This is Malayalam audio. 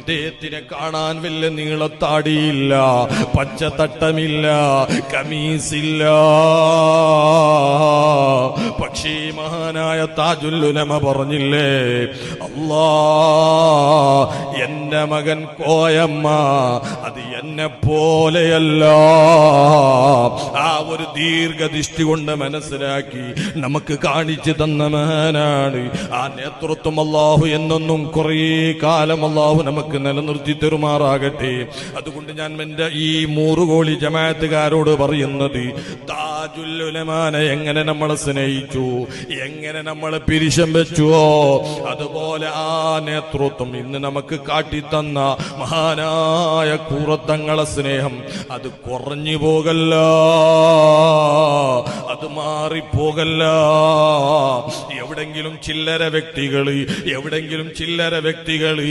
അദ്ദേഹത്തിനെ കാണാൻ വലിയ നീളത്താടിയില്ല, പച്ചത്തട്ടമില്ല, കമീസില്ല. പക്ഷേ മഹാനായ താജുൽ ഉലമ പറഞ്ഞില്ലേ, അല്ലാ എന്റെ മകൻ കോയമ്മ അത് എന്നെ പോലെയല്ല. ആ ഒരു ദീർഘദൃഷ്ടി കൊണ്ട് മനസ്സിലാക്കി നമുക്ക് കാണിച്ചു തന്ന മഹാനാണ്. ആ നേതൃത്വം അല്ലാഹു എന്നൊന്നും കുറേ കാലം അല്ലാഹു നമുക്ക് നിലനിർത്തി തെരുമാറാകട്ടെ. അതുകൊണ്ട് ഞാൻ എന്റെ ഈ മൂറുകോളി ജമാഅത്തുകാരോട് പറയുന്നത്, താജുൽ ഉലമാനെ എങ്ങനെ നമ്മൾ സ്നേഹിച്ചു, എങ്ങനെ നമ്മൾ പിരിശം വെച്ചുവോ, അതുപോലെ ആ നേതൃത്വം ഇന്ന് നമുക്ക് കാട്ടിത്തന്ന മഹാനായ കൂറത്തങ്ങളെ സ്നേഹം അത് കുറഞ്ഞു പോകല്ല, അത് മാറിപ്പോകല്ല. എവിടെങ്കിലും ചില്ലര വ്യക്തികള്